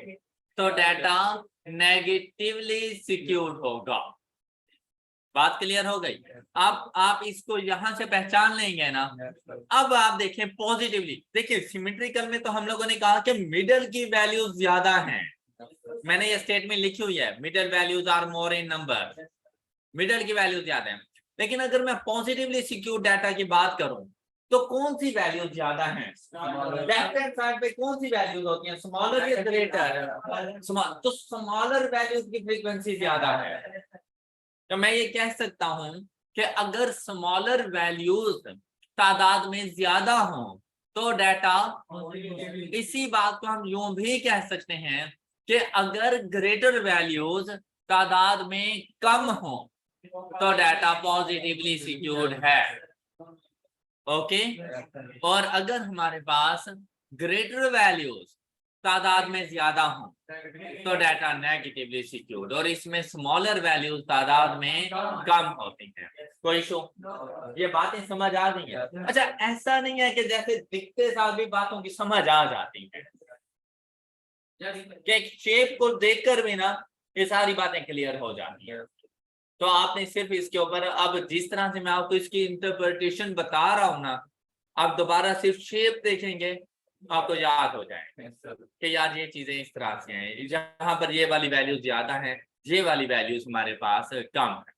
तो डाटा नेगेटिवली सिक्योर्ड होगा। बात क्लियर हो गई? आप इसको यहां से पहचान लेंगे ना। अब आप देखें पॉजिटिवली, देखिए सिमेट्रिकल में तो हम लोगों ने कहा कि मिडल की वैल्यूज ज्यादा हैं, मैंने ये स्टेटमेंट लिखी हुई है, middle values are more in number, middle की वैल्यूज ज्यादा है। लेकिन अगर मैं पॉजिटिवली सिक्योर डाटा की बात करूं तो कौन सी वैल्यूज ज्यादा हैं? लेफ्ट हैंड साइड पे कौन सी वैल्यूज होती हैं, स्मॉलर या ग्रेटर? तो स्मॉलर वैल्यूज की फ्रीक्वेंसी ज्यादा है। तो मैं ये कह सकता हूं कि अगर स्मॉलर वैल्यूज तादाद में ज्यादा हो तो डाटा, इसी बात को हम यूं भी कह सकते हैं कि अगर ग्रेटर वैल्यूज तादाद में कम हो तो डाटा पॉजिटिवली सिक्योर्ड है। ओके, और अगर हमारे पास ग्रेटर वैल्यूज तादाद में ज्यादा हो तो डाटा नेगेटिवली सिक्योर्ड, और इसमें स्मॉलर वैल्यूज तादाद में कम होती हैं। कोई इशू? ये बातें समझ आ गई हैं? अच्छा, ऐसा नहीं है कि जैसे दिखते साथ भी बातों की समझ आ जाती है, कि शेप को देखकर भी ना ये सारी बातें क्लियर हो जाती हैं। तो आपने सिर्फ इसके ऊपर, अब जिस तरह से मैं आपको इसकी इंटरप्रिटेशन बता रहा हूं ना, आप दोबारा सिर्फ शेप देखेंगे आपको याद हो जाएगा कि यार ये चीजें इस तरह से हैं, जहां पर ये वाली वैल्यूज ज्यादा है, ये वाली वैल्यूज हमारे पास कम है।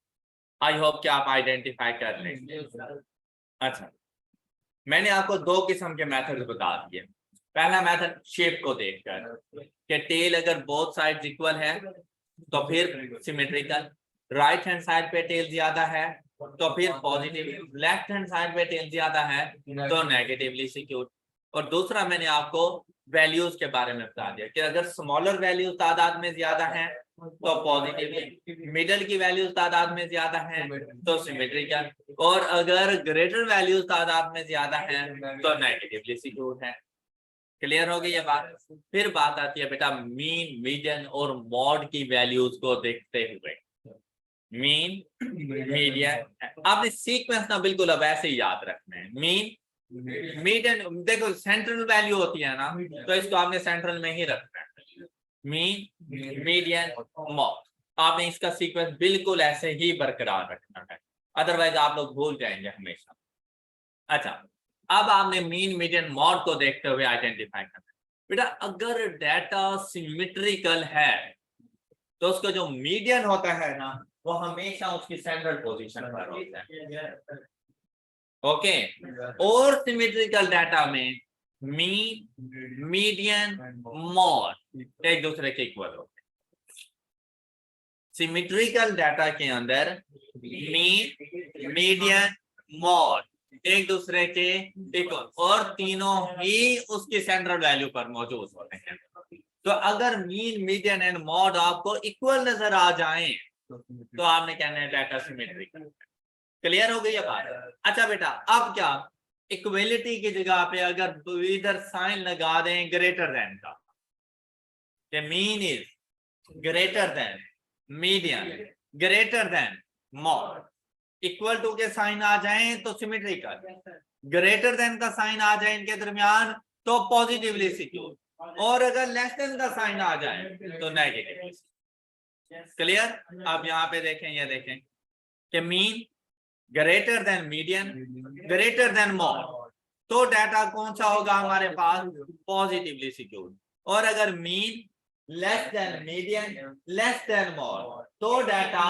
आई होप कि आप आइडेंटिफाई कर लेंगे। अच्छा, मैंने आपको दो किस्म के मेथड बता दिए। पहला मेथड शेप को देखकर कि टेल अगर बोथ साइड्स इक्वल है तो फिर सिमेट्रिकल, राइट हैंड साइड पे टेल ज्यादा है तो फिर पॉजिटिव, लेफ्ट हैंड साइड पे टेल ज्यादा है तो नेगेटिवली सिक्योर्ड। और दूसरा मैंने आपको वैल्यूज के बारे में बता दिया कि अगर स्मॉलर वैल्यूज तादाद में ज्यादा है तो पॉजिटिवली, मिडल की वैल्यूज तादाद में ज्यादा है तो सिमेट्रिकल, और अगर ग्रेटर वैल्यूज तादाद में ज्यादा है तो नेगेटिवली सिक्योर्ड है। क्लियर हो गई ये बात। फिर बात आती है बेटा मीन, मीडियन और मॉड की वैल्यूज को देखते हुए। मीन, मीडियन, आपने सीक्वेंस ना बिल्कुल अब ऐसे ही याद रखना है। मीन, मीडियन, देखो सेंट्रल वैल्यू होती है ना तो इसको आपने सेंट्रल में ही रखना है। मीन, मीडियन, मॉड, आपने इसका सीक्वेंस बिल्कुल ऐसे ही बरकरार रखना है, अदरवाइज आप लोग भूल जाएंगे हमेशा। अच्छा, अब आपने मीन, मीडियन, मॉड को देखते हुए आइडेंटिफाई करना है। बेटा अगर डाटा सिमेट्रिकल है तो उसका जो मीडियन होता है ना वो हमेशा उसकी सेंट्रल पोजीशन पर होता है। ओके, और सिमेट्रिकल डाटा में मीन, मीडियन, मॉड एक दूसरे के इक्वल होते हैं। सिमेट्रिकल डाटा के अंदर मीन, मीडियन, मॉड एक दूसरे के इक्वल, और तीनों ही उसकी सेंट्रल वैल्यू पर मौजूद होते हैं। तो अगर मीन, मीडियन एंड मॉड आपको इक्वल नजर आ जाएं तो आपने कहना है डाटा सिमेट्रिकल। क्लियर हो गई है बात। अच्छा बेटा अब क्या, इक्वलिटी की जगह पे अगर इधर साइन लगा दें ग्रेटर देन का, कि mean is greater than median greater than mode, equal to के साइन आ जाए तो सिमेट्रिकल, ग्रेटर देन का साइन आ जाए इनके दरमियान तो पॉजिटिवली सिक्योर, और अगर लेस देन का साइन आ जाए तो नेगेटिव। क्लियर। अब यहाँ पे देखें, ये देखें कि mean greater than median greater than mod, तो डाटा कौन सा होगा हमारे पास, पॉजिटिवली सिक्योर। और अगर mean less than median less than mod तो डाटा,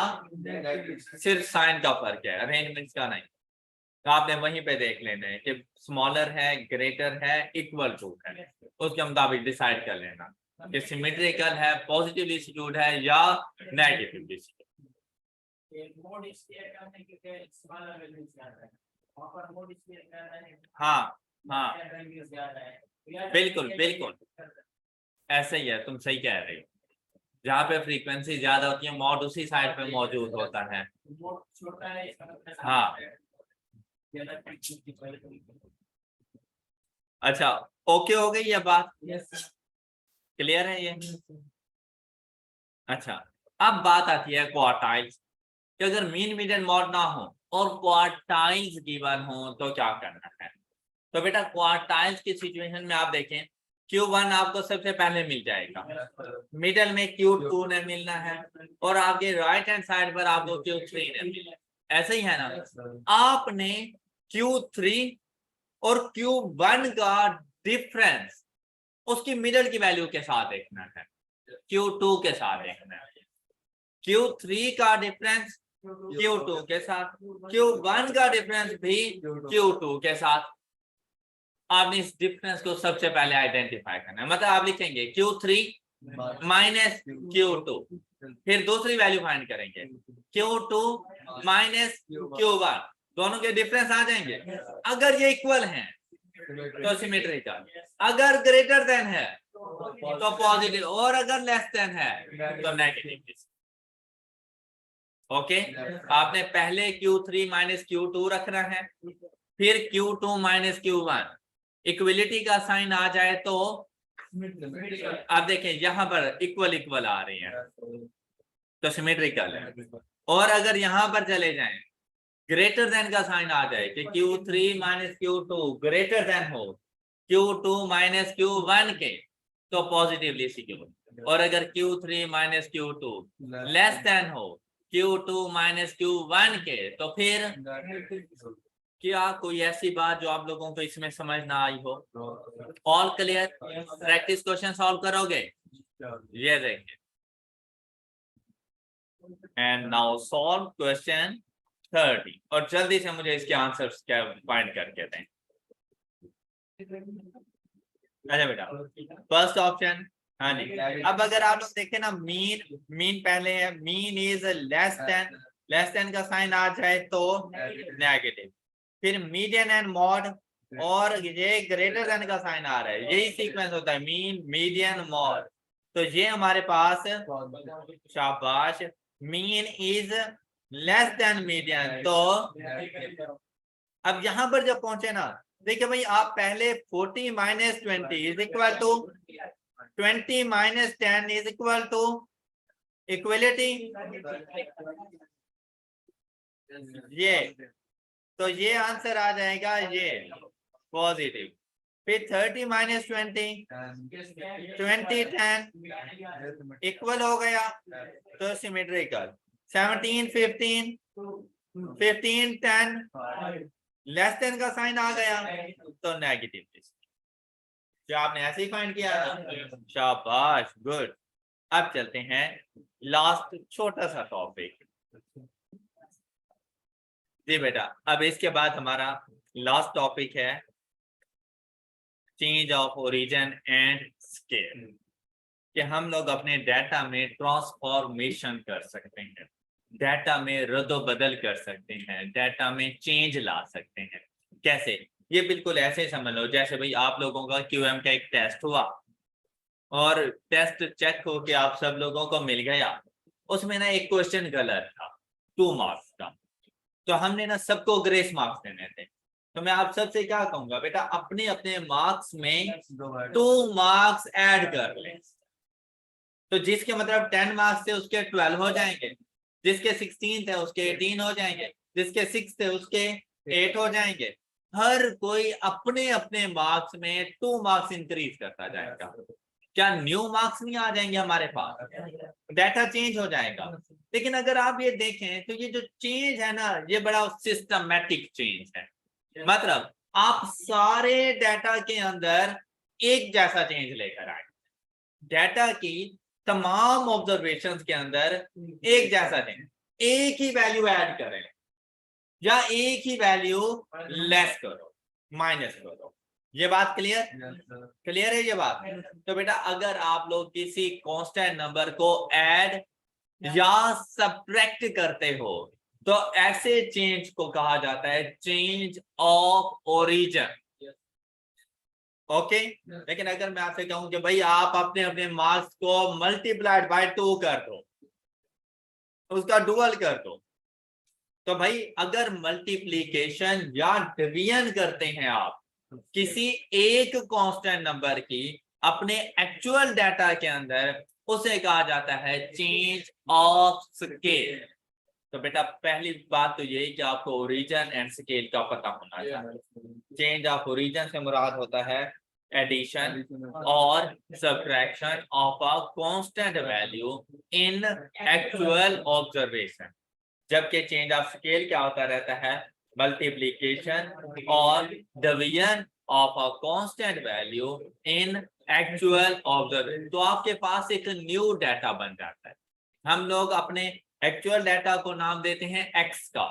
सिर्फ साइन का फर्क है, अरेंजमेंट्स का नहीं। तो आपने वहीं पे देख लेना है कि स्मॉलर है, ग्रेटर है, इक्वल टू है, उसके मुताबिक डिसाइड कर लेना कि सिमेट्रिकल है, पॉजिटिवली सिक्योर्ड है या नेगेटिवली सिक्योर्ड। हाँ हाँ बिल्कुल बिल्कुल ऐसे ही है, तुम सही कह रहे हो। जहाँ पे फ्रीक्वेंसी ज्यादा होती है मॉड उसी साइड पे मौजूद होता है। हाँ अच्छा, ओके हो गई ये बात, क्लियर है ये। अच्छा, अब बात आती है क्वार्टाइल्स, कि अगर मीन, मीडियन, मॉड ना हो और क्वार्टाइल्स गिवन हो तो क्या करना है। तो बेटा क्वार्टाइल्स की सिचुएशन में आप देखें Q1 आपको सबसे पहले मिल जाएगा, मिडल में Q2 ने मिलना है, और आपके राइट हैंड साइड पर आपको Q3 ने मिलना है। ऐसे ही है ना। आपने Q3 और Q1 का डिफरेंस उसकी मिडल की वैल्यू के साथ देखना है, Q2 के साथ देखना है, Q3 का डिफरेंस Q2 के साथ, Q1 का डिफरेंस भी Q2 के साथ। आपने इस डिफरेंस को सबसे पहले आइडेंटिफाई करना है, मतलब आप लिखेंगे Q3 माइनस Q2, फिर दूसरी वैल्यू फाइंड करेंगे Q2 माइनस Q1, दोनों के डिफरेंस आ जाएंगे। अगर ये इक्वल हैं तो सिमेट्रिकल, अगर ग्रेटर देन है तो पॉजिटिव, और अगर लेस देन है तो नेगेटिव। ओके, आपने पहले Q3 माइनस Q2 रखना है, फिर Q2 माइनस Q1, इक्वलिटी का साइन आ जाए तो आप देखें यहाँ पर इक्वल इक्वल आ रही है तो सिमेट्रिकल है, और अगर यहाँ पर चले जाएं ग्रेटर देन का साइन आ जाए कि Q3 minus Q2 greater than हो Q2 माइनस Q1 के तो पॉजिटिवली सिक्योर, और अगर Q3 minus Q2 less than हो Q2 माइनस Q1 के तो फिर क्या कोई ऐसी बात जो आप लोगों को इसमें समझ ना आई हो। All clear. Practice question solve करोगे, ये देखिए, एंड नाउ सॉल्व क्वेश्चन 30, और जल्दी से मुझे इसके आंसर्स क्या फाइंड करके दें। अच्छा बेटा, फर्स्ट ऑप्शन हाँ जी। अब अगर आप लोग देखें ना, मीन पहले है, मीन इज लेस देन का साइन आ जाए तो नेगेटिव, फिर मीडियन एंड मॉड, और ये ग्रेटर देन का साइन आ रहा है, यही सीक्वेंस होता है, मीन मीडियन मॉड। तो ये हमारे पास, शाबाश, mean is less than median. तो अब यहां पर जब पहुंचे ना, देखिए भाई, आप पहले 40 minus 20 is equal to 20 minus 10 is equal to equality, ये, तो ये आंसर आ जाएगा ये पॉजिटिव। फिर 30 माइनस 20 10 इक्वल हो गया तो सिमेट्रिकल। 17 15 10 लेस देन का साइन आ गया तो नेगेटिव। क्या आपने ऐसे ही फाइंड किया था? शाबाश, गुड। अब चलते हैं लास्ट छोटा सा टॉपिक। जी बेटा, अब इसके बाद हमारा लास्ट टॉपिक है change of origin and scale, कि हम लोग अपने डाटा में ट्रांसफॉर्मेशन कर सकते हैं, डाटा में रद्द-बदल कर सकते हैं, डाटा में चेंज ला सकते हैं। कैसे? ये बिल्कुल ऐसे समझ लो जैसे भाई आप लोगों का क्यूएम का एक टेस्ट हुआ और टेस्ट चेक होके आप सब लोगों को मिल गया, उसमें ना एक क्वेश्चन गलत था 2 मार्क्स का, तो हमने ना सबको ग्रेस मार्क्स देने थे। तो मैं आप सबसे क्या कहूंगा, बेटा अपने अपने मार्क्स में 2 मार्क्स ऐड कर ले। तो जिसके मतलब 10 मार्क्स थे उसके 12 हो जाएंगे, जिसके 16 थे उसके 18 हो जाएंगे, जिसके 6 थे उसके 8 हो जाएंगे। हर कोई अपने अपने मार्क्स में 2 मार्क्स इंक्रीज करता जाएगा। क्या न्यू मार्क्स नहीं आ जाएंगे हमारे पास? डाटा चेंज हो जाएगा। लेकिन अगर आप ये देखें तो ये जो चेंज है ना, ये बड़ा सिस्टमैटिक चेंज है। मतलब आप सारे डाटा के अंदर एक जैसा चेंज लेकर आए, डाटा की तमाम ऑब्जर्वेशंस के अंदर एक जैसा चेंज, एक ही वैल्यू ऐड करें या एक ही वैल्यू लेस करो, माइनस करो। ये बात क्लियर है ये बात? तो बेटा अगर आप लोग किसी कांस्टेंट नंबर को ऐड या सब्ट्रैक्ट करते हो तो ऐसे चेंज को कहा जाता है चेंज ऑफ ओरिजिन। ओके, लेकिन अगर मैं आपसे कहूं कि भाई आप अपने अपने मार्क्स को मल्टीप्लाइड बाय 2 कर दो, उसका डुअल कर दो, तो भाई अगर मल्टीप्लिकेशन या डिवीजन करते हैं आप किसी एक कांस्टेंट नंबर की अपने एक्चुअल डाटा के अंदर, उसे कहा जाता है चेंज ऑफ स्केल। तो बेटा पहली बात तो यही कि आपको ओरिजिन एंड स्केल का पता होना चाहिए। चेंज ऑफ ओरिजिन से मुराद होता है एडिशन और subtraction of a constant value in actual observation, जबकि चेंज ऑफ स्केल क्या होता रहता है, मल्टीप्लिकेशन और division of a constant value in actual observation. तो आपके पास एक न्यू डाटा बन जाता है। हम लोग अपने एक्चुअल डाटा को नाम देते हैं एक्स का,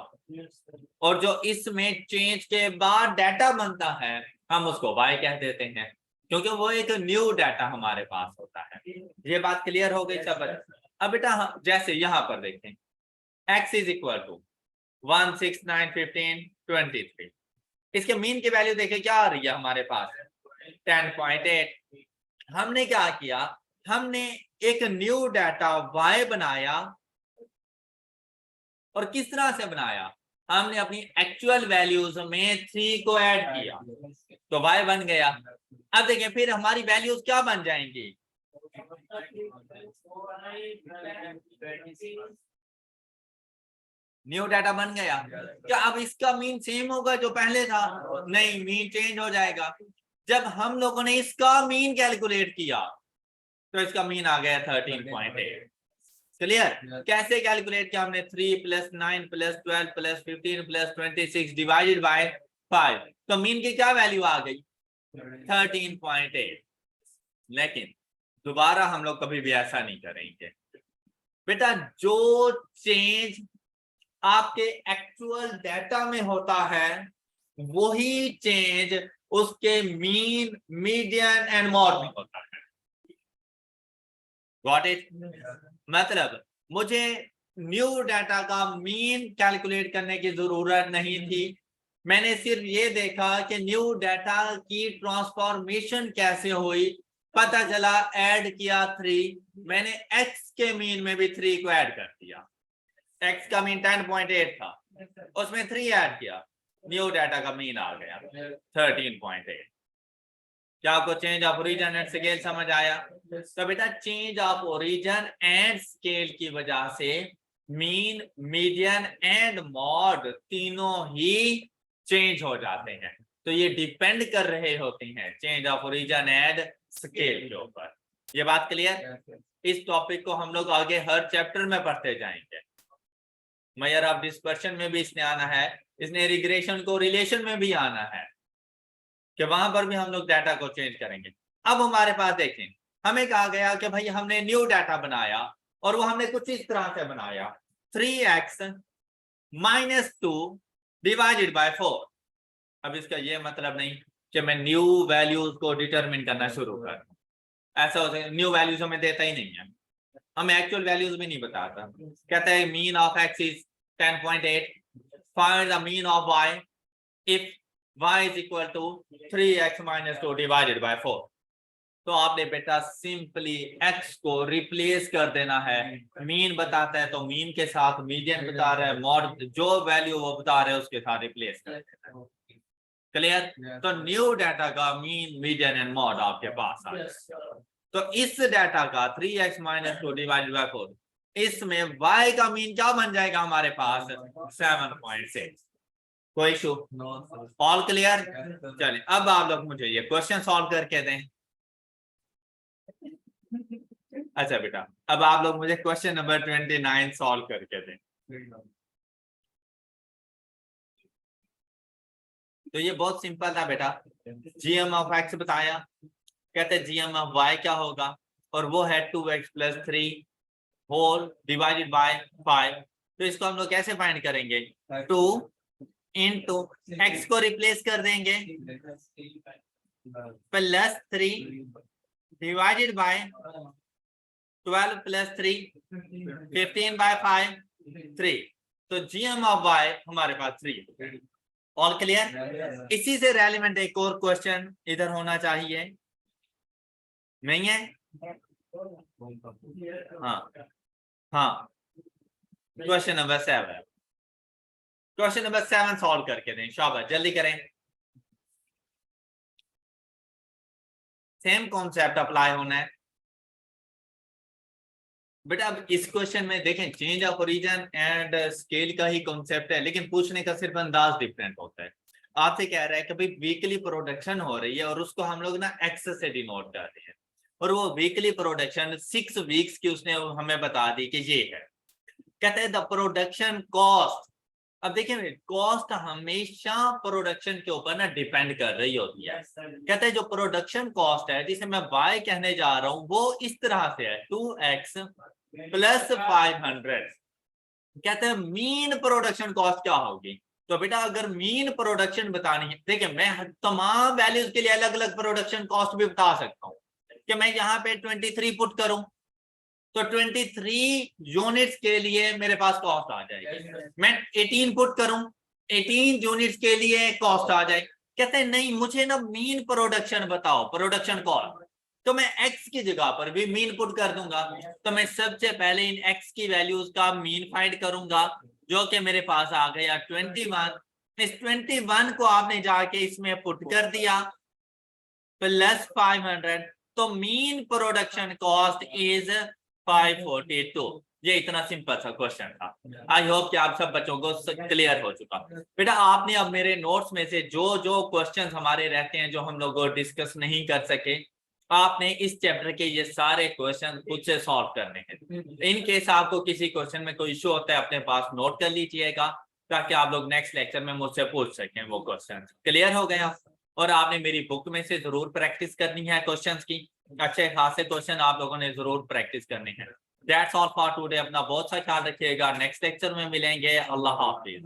और जो इसमें चेंज के बाद डाटा बनता है हम उसको वाई कह देते हैं, क्योंकि वो एक न्यू डाटा हमारे पास होता है। ये बात क्लियर हो गई सब? अब बेटा जैसे यहां पर देखें x इज इक्वल टू 1 6 9 15 23, इसके मीन की वैल्यू देखें क्या आ रही है हमारे पास 10.8। हमने क्या किया, हमने एक न्यू डाटा y बनाया, और किस तरह से बनाया, हमने अपनी एक्चुअल वैल्यूज में 3 को ऐड किया तो y बन गया। अब देखें फिर हमारी वैल्यूज क्या बन जाएंगी, न्यू डाटा बन गया। क्या अब इसका मीन सेम होगा जो पहले था? नहीं, मीन चेंज हो जाएगा। जब हम लोगों ने इसका मीन कैलकुलेट किया तो इसका मीन आ गया 13.8। क्लियर? कैसे कैलकुलेट किया हमने? 3 + 9 + 12 + 15 + 26 डिवाइडेड बाय 5, तो मीन की क्या वैल्यू आ गई 13.8। लेकिन दोबारा हम लोग कभी भी ऐसा नहीं करेंगे बेटा। जो चेंज आपके एक्चुअल डाटा में होता है वही चेंज उसके मीन, मीडियन एंड मॉड में होता है। Got it? मतलब मुझे न्यू डाटा का मीन कैलकुलेट करने की जरूरत नहीं थी, मैंने सिर्फ ये देखा कि न्यू डाटा की ट्रांसफॉर्मेशन कैसे हुई, पता चला, ऐड किया 3, मैंने x के मीन में भी 3 को ऐड कर दिया, x का मीन 10.8 था, उसमें 3 ऐड किया, न्यू डाटा का मीन आ गया 13.8। क्या आपको change of origin and scale समझ आया? तो बेटा change of origin and scale की वजह से मीन, मीडियन एंड मॉड तीनों ही चेंज हो जाते हैं। तो ये डिपेंड कर रहे होते हैं change of origin and scale के ऊपर। ये बात क्लियर? इस टॉपिक को हम लोग आगे हर चैप्टर में पढ़ते जाएंगे। मेजर ऑफ डिस्पर्शन में भी इसने आना है, इसने रिग्रेशन को रिलेशन में भी आना है कि वहां पर भी हम लोग डाटा को चेंज करेंगे। अब हमारे पास देखें, हमें कहा गया कि भाई हमने न्यू डाटा बनाया और वो हमने कुछ इस तरह से बनाया, 3x - 2 डिवाइडेड बाय 4। अब इसका ये मतलब नहीं कि मैं न्यू वैल्यूज को डिटरमिन करना शुरू कर, ऐसा होता है न्यू वैल्यूज हमें देता ही नहीं है, हमें एक्चुअल वैल्यूज भी नहीं बताता। कहता है mean of x is 10.8, find the mean of y if y is equal to 3x - 2 divided by 4। तो आपने बेटा सिंपली x को रिप्लेस कर देना है, मीन बताता है तो मीन के साथ, मीडियन बता रहा है, मॉड जो वैल्यू वो बता रहे हैं उसके साथ रिप्लेस कर देना है। क्लियर? तो न्यू डाटा का मीन, मीडियन एंड मॉड आपके पास आ जाएगा। तो इस डाटा का 3x - 2 डिवाइडेड बाय 4, इसमें y का मीन क्या बन जाएगा हमारे पास? 7.6। कोई इशू? All clear? चलिए अब आप लोग मुझे ये क्वेश्चन सॉल्व करके दें। अच्छा बेटा, अब आप लोग मुझे क्वेश्चन नंबर 29 सॉल्व करके दें। तो ये बहुत सिंपल था बेटा, जीएम ऑफ x बताया, कहते जीएम ऑफ y क्या होगा, और वो है 2x + 3 होल डिवाइडेड बाय 5। तो इसको हम लोग कैसे फाइंड करेंगे? 2 इंटू x को रिप्लेस कर देंगे +3 डिवाइडेड बाय 12 + 3 15 बाय 5 3। तो जीएम ऑफ y हमारे पास 3। All clear? इसी से रेलेवेंट एक और क्वेश्चन इधर होना चाहिए, नहीं है? हाँ हाँ, question number 7, question number 7 solve करके दें, शाबाश जल्दी करें। सेम कॉन्सेप्ट अप्लाई होना है बेटा। अब इस क्वेश्चन में देखें change of origin and scale का ही कॉन्सेप्ट है, लेकिन पूछने का सिर्फ अंदाज डिफरेंट होता है। आपसे कह रहा है कि भाई वीकली प्रोडक्शन हो रही है और उसको हम लोग ना एक्स से डिनोट कर रहे हैं, और वो वीकली प्रोडक्शन 6 वीक्स की उसने हमें बता दी कि ये है। कहते हैं द प्रोडक्शन कॉस्ट। अब देखिए कॉस्ट हमेशा प्रोडक्शन के ऊपर ना डिपेंड कर रही होती है। कहते हैं जो प्रोडक्शन कॉस्ट है जिसे मैं y कहने जा रहा हूं वो इस तरह से है 2x + 500। कहते हैं मीन प्रोडक्शन कॉस्ट क्या होगी? तो बेटा अगर मीन प्रोडक्शन बतानी है, देखिए मैं तमाम वैल्यूज के लिए अलग अलग प्रोडक्शन कॉस्ट भी बता सकता हूँ कि मैं यहाँ पे 23 पुट करूं तो 23 यूनिट्स के लिए मेरे पास कॉस्ट आ जाएगी। मैं 18 पुट करूं 18 यूनिट्स के लिए कॉस्ट आ जाए। कहते हैं नहीं मुझे ना मीन प्रोडक्शन बताओ, प्रोडक्शन कॉस्ट। तो मैं x की जगह पर भी मीन पुट कर दूंगा। तो मैं सबसे पहले इन x की वैल्यूज का मीन फाइंड करूंगा जो कि मेरे पास आ गया 21। इस 21 को आपने जाके इसमें पुट कर दिया +500, तो मीन प्रोडक्शन कॉस्ट इज 542। ये इतना सिंपल सा क्वेश्चन था। आई होप कि आप सब बच्चों को क्लियर हो चुका। बेटा आपने अब मेरे नोट्स में से जो जो क्वेश्चंस हमारे रहते हैं जो हम लोग डिस्कस नहीं कर सके, आपने इस चैप्टर के ये सारे क्वेश्चन खुद से सॉल्व करने हैं। इन केस आपको किसी क्वेश्चन में कोई इशू होता है अपने पास नोट कर लीजिएगा ताकि आप लोग नेक्स्ट लेक्चर में मुझसे पूछ सकें वो क्वेश्चन। क्लियर हो गया? और आपने मेरी बुक में से जरूर प्रैक्टिस करनी है क्वेश्चंस की, अच्छे खासे क्वेश्चन आप लोगों ने जरूर प्रैक्टिस करने हैं। That's all for today. अपना बहुत सा ख्याल रखिएगा, नेक्स्ट लेक्चर में मिलेंगे। अल्लाह हाफिज।